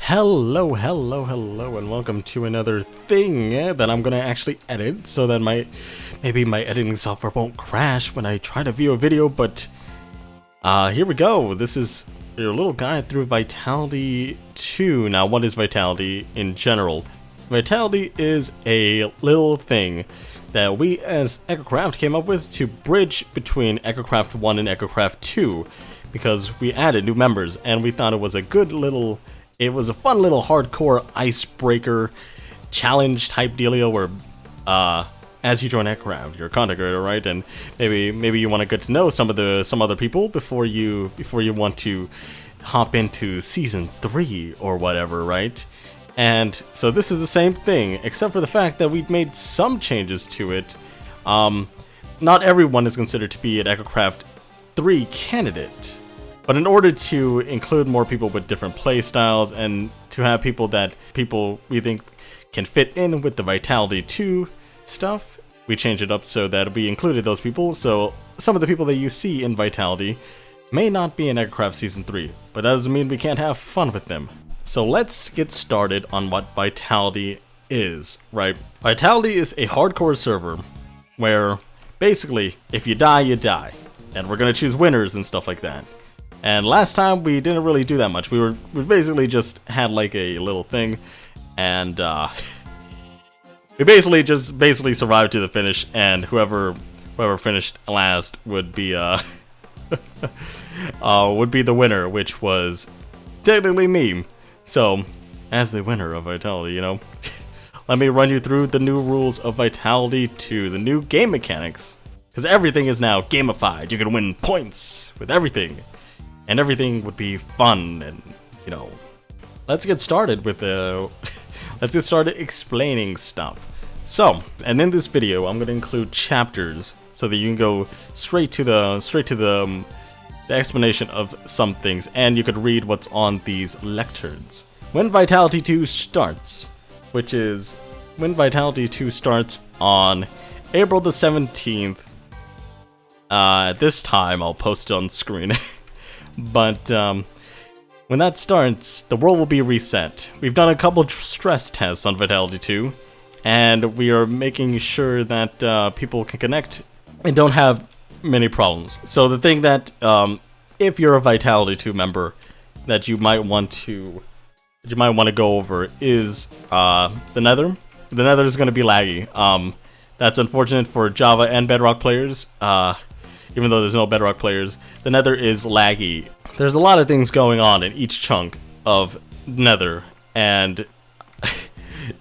Hello, and welcome to another thing that I'm gonna actually edit so that maybe my editing software won't crash when I try to view a video, but here we go. This is your little guide through Vitality 2. Now, what is Vitality in general? Vitality is a little thing that we as EchoCraft came up with to bridge between EchoCraft 1 and EchoCraft 2, because we added new members and we thought it was a fun little hardcore icebreaker challenge type dealio where as you join EchoCraft, you're a content creator, right? And maybe you want to get to know some other people before you want to hop into season 3 or whatever, right? And so this is the same thing, except for the fact that we've made some changes to it. Not everyone is considered to be an EchoCraft 3 candidate. But in order to include more people with different play styles and to have people we think can fit in with the Vitality 2 stuff, we changed it up so that we included those people. So some of the people that you see in Vitality may not be in EchoCraft Season 3, but that doesn't mean we can't have fun with them. So let's get started on what Vitality is, right? Vitality is a hardcore server where basically if you die, you die. And we're going to choose winners and stuff like that. And last time we didn't really do that much. We basically just had like a little thing, and we basically survived to the finish, and whoever finished last would be would be the winner, which was technically me. So, as the winner of Vitality, let me run you through the new rules of Vitality 2, the new game mechanics, because everything is now gamified. You can win points with everything. And everything would be fun, and let's get started with let's get started explaining stuff. So, and in this video, I'm going to include chapters so that you can go straight to the explanation of some things, and you could read what's on these lecterns. When Vitality 2 starts, on April the 17th. This time I'll post it on screen. But when that starts, the world will be reset. We've done a couple stress tests on Vitality 2, and we are making sure that people can connect and don't have many problems. So the thing that, if you're a Vitality 2 member, that you might want to go over is the Nether. The Nether is going to be laggy. That's unfortunate for Java and Bedrock players. Even though there's no Bedrock players, the Nether is laggy. There's a lot of things going on in each chunk of Nether, and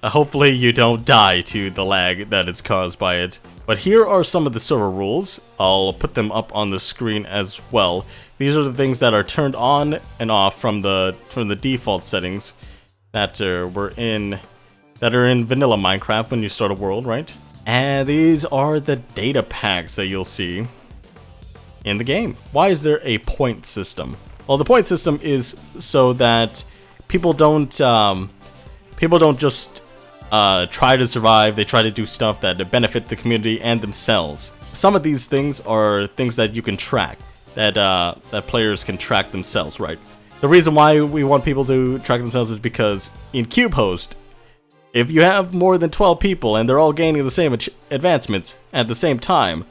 hopefully you don't die to the lag that is caused by it. But here are some of the server rules. I'll put them up on the screen as well. These are the things that are turned on and off from the default settings that are in vanilla Minecraft when you start a world, right? And these are the Datapacks that you'll see in the game. Why is there a point system? Well, the point system is so that people don't just try to survive. They try to do stuff that benefit the community and themselves. Some of these things are things that you can track, that players can track themselves, right? The reason why we want people to track themselves is because in cube host, if you have more than 12 people and they're all gaining the same advancements at the same time,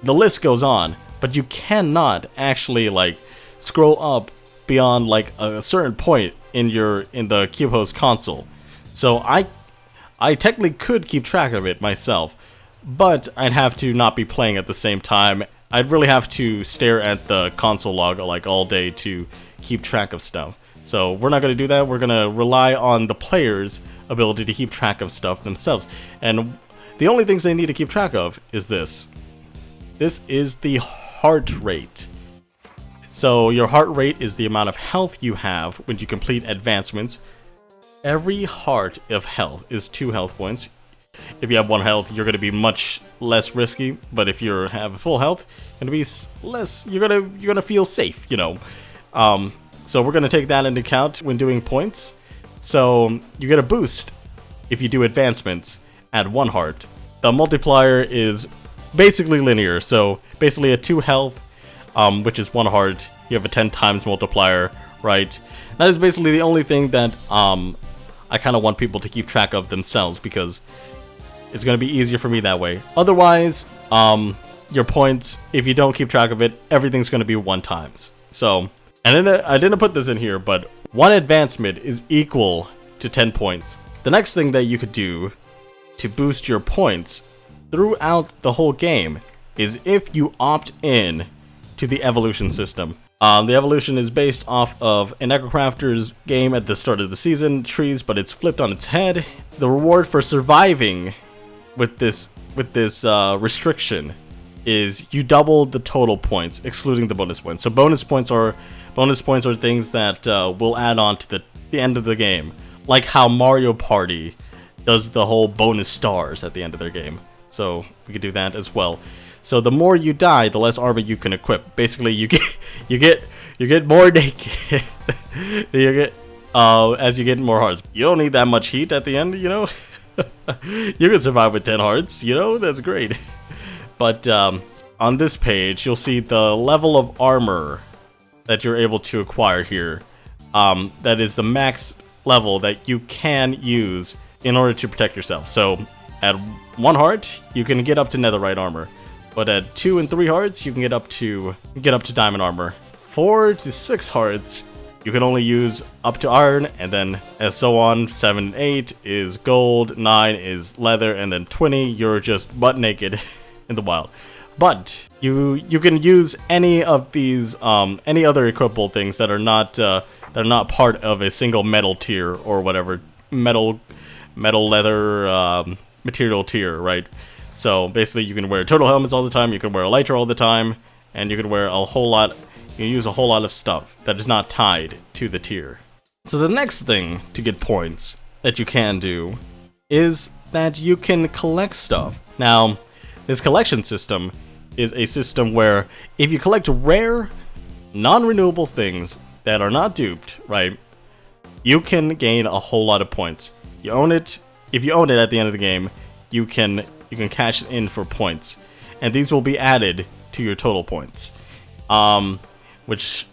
the list goes on. But you cannot actually scroll up beyond a certain point in the cube host console. So I technically could keep track of it myself, but I'd have to not be playing at the same time. I'd really have to stare at the console log all day to keep track of stuff. So we're not going to do that. We're going to rely on the players' ability to keep track of stuff themselves. And the only things they need to keep track of is this. This is the heart rate. So your heart rate is the amount of health you have when you complete advancements. Every heart of health is 2 health points. If you have 1 health, you're going to be much less risky, but if you have full health, you're going to be less. You're going to feel safe, So we're going to take that into account when doing points. So you get a boost if you do advancements at 1 heart. The multiplier is basically linear, so basically a 2 health, which is 1 heart, you have a 10 times multiplier, right? That is basically the only thing that I kind of want people to keep track of themselves, because it's going to be easier for me that way. Otherwise, your points, if you don't keep track of it, everything's going to be 1 times. So, and then I didn't put this in here, but 1 advancement is equal to 10 points. The next thing that you could do to boost your points throughout the whole game is if you opt in to the evolution system. The evolution is based off of an Necrocrafter's game at the start of the season, trees, but it's flipped on its head. The reward for surviving with this restriction is you double the total points, excluding the bonus points. So bonus points are things that will add on to the end of the game, like how Mario Party does the whole bonus stars at the end of their game. So we could do that as well. So the more you die, the less armor you can equip. Basically, you get more naked. You get as you get more hearts. You don't need that much heat at the end, you know. You can survive with 10 hearts, you know. That's great. But on this page, you'll see the level of armor that you're able to acquire here. That is the max level that you can use in order to protect yourself. So at 1 heart, you can get up to netherite armor. But at 2 and 3 hearts, you can get up to diamond armor. 4 to 6 hearts, you can only use up to iron, and then as so on. 7 and 8 is gold, 9 is leather, and then 20 you're just butt naked in the wild. But you can use any of these any other equipable things that are not part of a single metal tier or whatever metal leather material tier, right? So basically, you can wear turtle helmets all the time, you can wear elytra all the time, and you can wear a whole lot. You can use a whole lot of stuff that is not tied to the tier. So the next thing to get points that you can do is that you can collect stuff. Now, this collection system is a system where if you collect rare, non-renewable things that are not duped, right, you can gain a whole lot of points. You own it. If you own it at the end of the game, you can cash it in for points, and these will be added to your total points. Which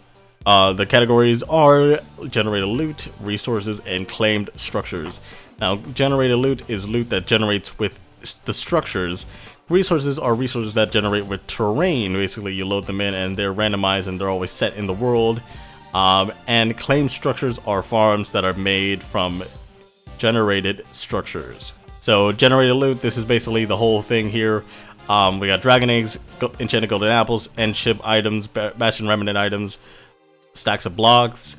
the categories are generated loot, resources, and claimed structures. Now, generated loot is loot that generates with the structures. Resources are resources that generate with terrain. Basically, you load them in and they're randomized and they're always set in the world. And claimed structures are farms that are made from generated structures. So generated loot, this is basically the whole thing here. We got dragon eggs, enchanted golden apples, end ship items, bastion remnant items, stacks of blocks,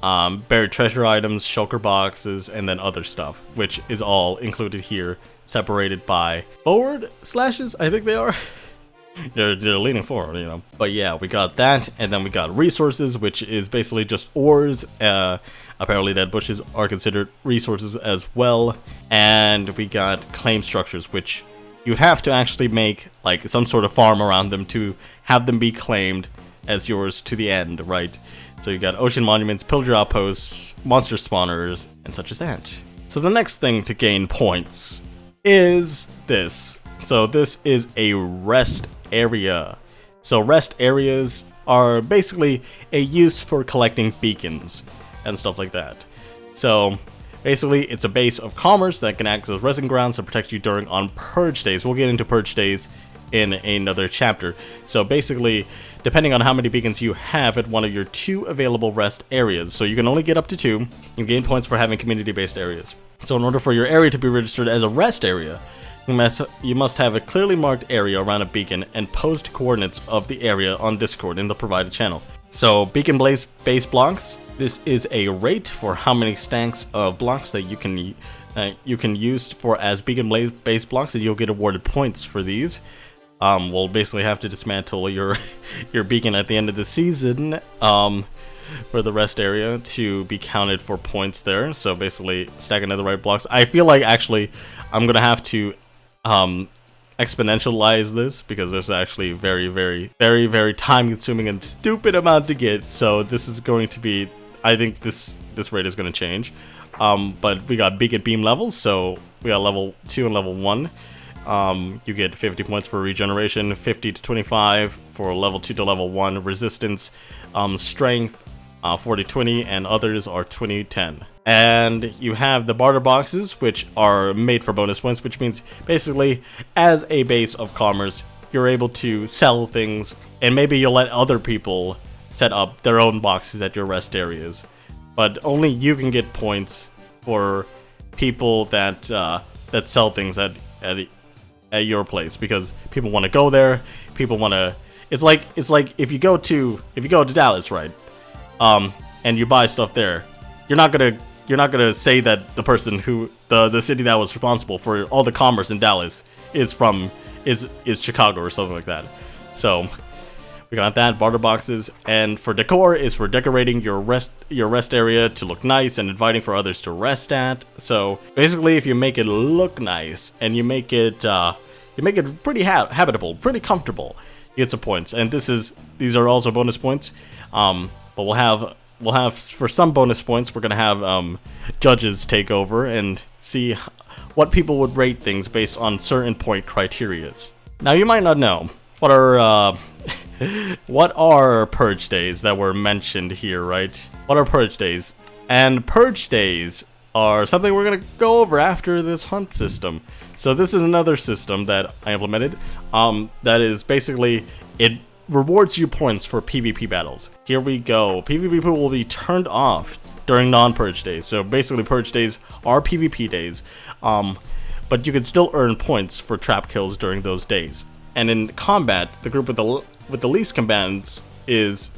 buried treasure items, shulker boxes, and then other stuff, which is all included here, separated by forward slashes, I think they are. They're leaning forward, you know. But yeah, we got that, and then we got resources, which is basically just ores. Apparently dead bushes are considered resources as well. And we got claim structures, which you'd have to actually make like some sort of farm around them to have them be claimed as yours to the end, right? So you got ocean monuments, pillager outposts, monster spawners, and such as that. So the next thing to gain points is this. So this is a rest area. So rest areas are basically a use for collecting beacons and stuff like that. So basically, it's a base of commerce that can act as resting grounds to protect you on Purge Days. We'll get into Purge Days in another chapter. So basically, depending on how many beacons you have at one of your 2 available rest areas, so you can only get up to 2, you gain points for having community-based areas. So in order for your area to be registered as a rest area, you must have a clearly marked area around a beacon and post coordinates of the area on Discord in the provided channel. So beacon base blocks, this is a rate for how many stacks of blocks that you can use for as beacon base blocks, and you'll get awarded points for these. We'll basically have to dismantle your beacon at the end of the season for the rest area to be counted for points there. So basically, stack netherite blocks. I feel like actually I'm gonna have to exponentialize this, because there's actually very time consuming and stupid amount to get. So this is going to be, I think this rate is going to change. But we got beacon beam levels, so we got level 2 and level 1. You get 50 points for regeneration, 50 to 25 for level 2 to level 1 resistance, strength, 40-20, and others are 20-10. And you have the barter boxes, which are made for bonus points, which means basically as a base of commerce, you're able to sell things, and maybe you'll let other people set up their own boxes at your rest areas. But only you can get points for people that that sell things at your place, because people want to go there. People want to. It's like if you go to Dallas, right? And you buy stuff there, you're not gonna say that the person who the city that was responsible for all the commerce in Dallas is Chicago or something like that. So we got that, barter boxes, and for decor is for decorating your rest area to look nice and inviting for others to rest at. So basically, if you make it look nice and you make it pretty habitable, pretty comfortable, you get some points. And these are also bonus points. But we'll have for some bonus points, we're gonna have judges take over and see what people would rate things based on certain point criterias. Now you might not know what are Purge Days that were mentioned here, right? What are Purge Days? And Purge Days are something we're gonna go over after this hunt system. So this is another system that I implemented. That is basically it rewards you points for PvP battles. Here we go. PvP will be turned off during non-Purge Days. So basically, Purge Days are PvP days, but you can still earn points for trap kills during those days. And in combat, the group with the least combatants is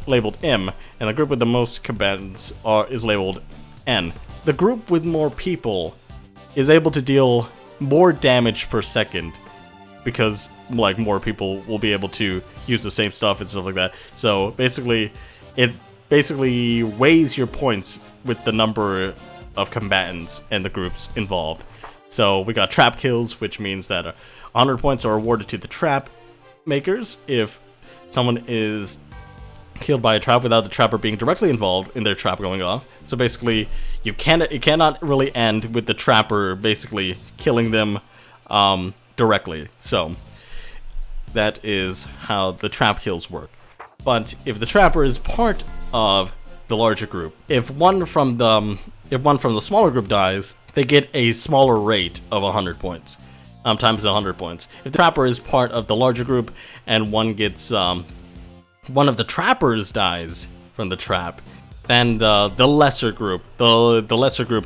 labeled M, and the group with the most combatants is labeled N. The group with more people is able to deal more damage per second, because like more people will be able to use the same stuff and stuff like that. So basically, it basically weighs your points with the number of combatants and the groups involved. So we got trap kills, which means that 100 points are awarded to the trap makers if someone is killed by a trap without the trapper being directly involved in their trap going off. So basically, it cannot really end with the trapper basically killing them directly. So that is how the trap kills work. But if the trapper is part of the larger group, if one from the smaller group dies, they get a smaller rate of 100 points, times 100 points. If the trapper is part of the larger group and one of the trappers dies from the trap, then the lesser group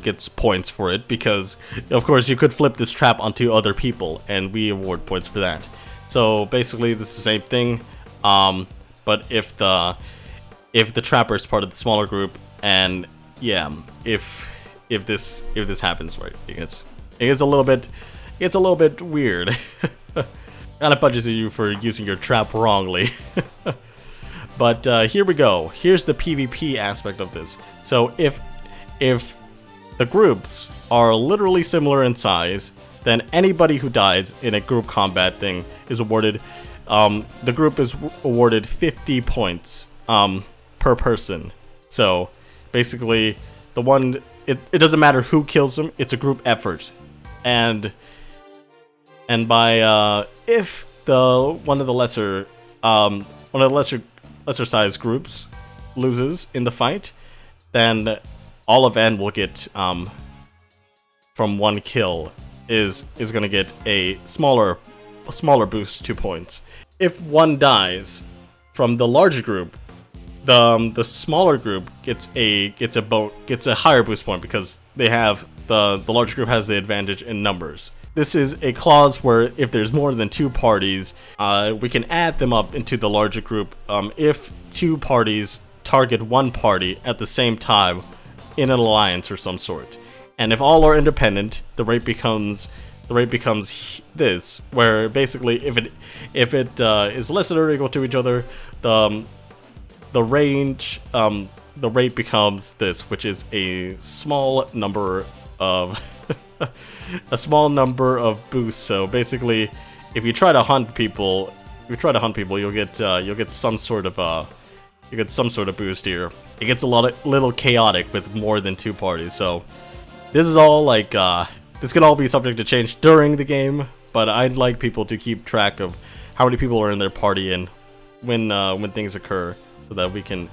gets points for it, because of course you could flip this trap onto other people and we award points for that. So basically this is the same thing, but if the trapper is part of the smaller group, and yeah, if this happens, right, it gets a little bit weird. Kind of punches you for using your trap wrongly. But here we go. Here's the PvP aspect of this. So if the groups are literally similar in size, then anybody who dies in a group combat thing is awarded. The group is awarded 50 points per person. So basically, it doesn't matter who kills them. It's a group effort, and by if one of the lesser sized groups loses in the fight, then all of N will get from one kill is gonna get a smaller boost 2 points. If one dies from the larger group, the smaller group gets a higher boost point, because they have the larger group has the advantage in numbers. This is a clause where if there's more than 2 parties, we can add them up into the larger group if 2 parties target one party at the same time in an alliance or some sort. And if all are independent, the rate becomes this, where basically if it is less than or equal to each other, the rate becomes this, which is a small number of boosts. So basically, if you try to hunt people, you'll get some sort of boost here. It gets little chaotic with more than 2 parties. So this is all like this can all be subject to change during the game, but I'd like people to keep track of how many people are in their party and when things occur, so that we can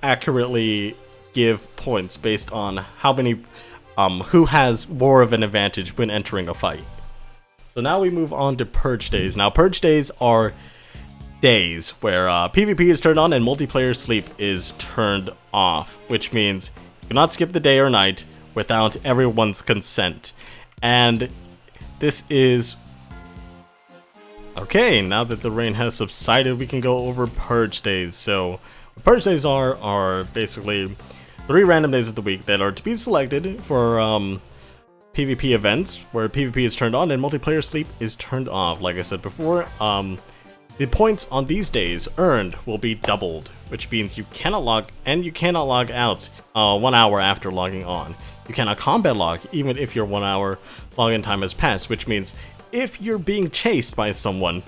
accurately give points based on how many, who has more of an advantage when entering a fight. So now we move on to Purge Days. Now Purge Days are days where PvP is turned on and multiplayer sleep is turned off, which means you cannot skip the day or night without everyone's consent. And this is... Okay, now that the rain has subsided, we can go over Purge Days. So, what Purge Days are basically 3 random days of the week that are to be selected for PvP events, where PvP is turned on and multiplayer sleep is turned off. Like I said before, the points on these days earned will be doubled, which means you cannot log out 1 hour after logging on. You cannot combat log even if your 1 hour login time has passed, which means if you're being chased by someone,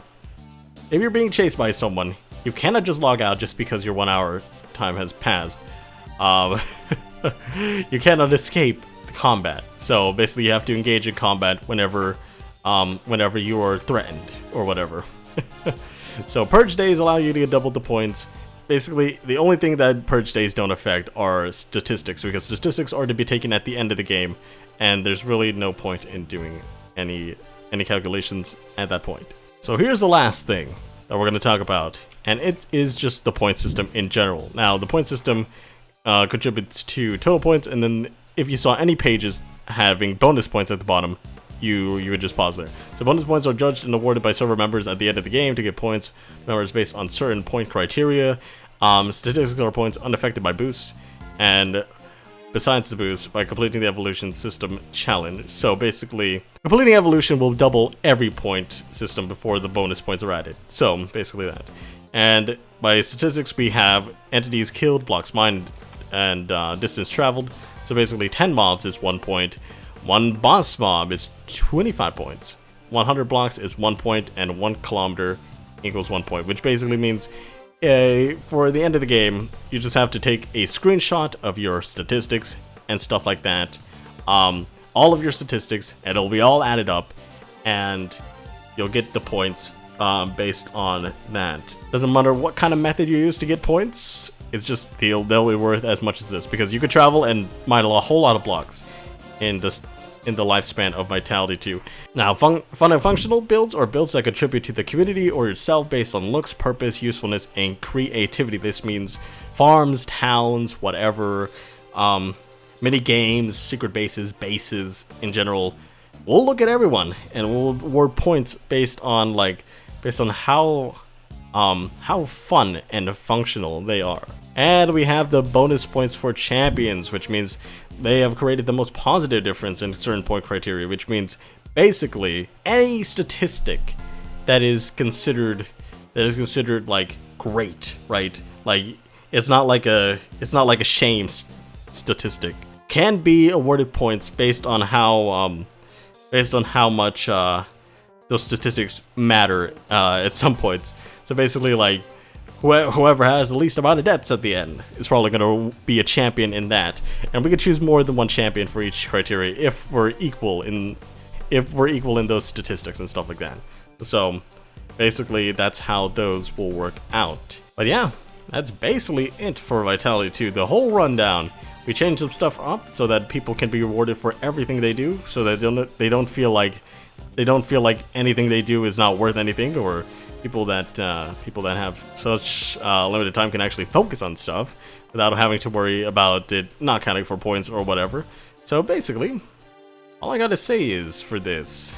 you cannot just log out just because your 1 hour time has passed. You cannot escape combat. So basically, you have to engage in combat whenever you are threatened or whatever. So Purge Days allow you to get double the points. Basically, the only thing that Purge Days don't affect are statistics, because statistics are to be taken at the end of the game, and there's really no point in doing any calculations at that point. So here's the last thing that we're going to talk about, and it is just the point system in general. Now, the point system contributes to total points, and then if you saw any pages having bonus points at the bottom, you would just pause there. So bonus points are judged and awarded by server members at the end of the game to get points numbers based on certain point criteria. Statistical points unaffected by boosts, and besides the boost, by completing the evolution system challenge. So basically, completing evolution will double every point system before the bonus points are added. So basically that. And by statistics, we have entities killed, blocks mined, and distance traveled. So basically 10 mobs is 1 point, 1 boss mob is 25 points, 100 blocks is 1 point, and 1 kilometer equals 1 point, which basically means for the end of the game, you just have to take a screenshot of your statistics and stuff like that. All of your statistics, and it'll be all added up, and you'll get the points based on that. Doesn't matter what kind of method you use to get points, it's just they'll be worth as much as this, because you could travel and mine a whole lot of blocks in the lifespan of Vitality 2. Now, fun and functional builds are builds that contribute to the community or yourself based on looks, purpose, usefulness, and creativity. This means farms, towns, whatever, mini games, secret bases in general. We'll look at everyone and we'll award points based on how fun and functional they are. And we have the bonus points for champions, which means they have created the most positive difference in certain point criteria, which means basically any statistic that is considered like great, right? Like it's not like a shame statistic, can be awarded points based on how much those statistics matter at some points. So basically, like, whoever has the least amount of deaths at the end is probably going to be a champion in that. And we can choose more than one champion for each criteria if we're equal in those statistics and stuff like that. So basically, that's how those will work out. But yeah, that's basically it for Vitality 2. The whole rundown. We changed some stuff up so that people can be rewarded for everything they do, so that they don't feel like anything they do is not worth anything, or people that have such limited time can actually focus on stuff without having to worry about it not counting for points or whatever. So basically, all I gotta say is for this,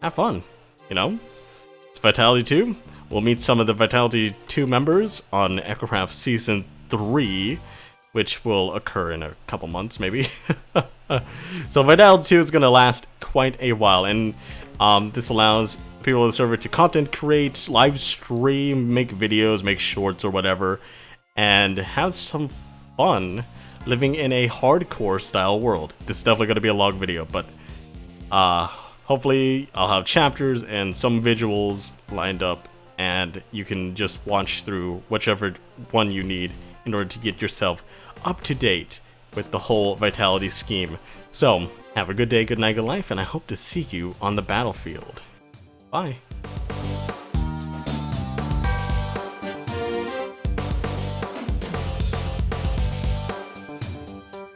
have fun, you know? It's Vitality 2. We'll meet some of the Vitality 2 members on Ecocraft Season 3, which will occur in a couple months, maybe. So Vitality 2 is gonna last quite a while, and this allows people on the server to content create, live stream, make videos, make shorts or whatever, and have some fun living in a hardcore style world. This is definitely going to be a long video, but hopefully I'll have chapters and some visuals lined up, and you can just watch through whichever one you need in order to get yourself up to date with the whole Vitality scheme. So have a good day, good night, good life, and I hope to see you on the battlefield. Bye.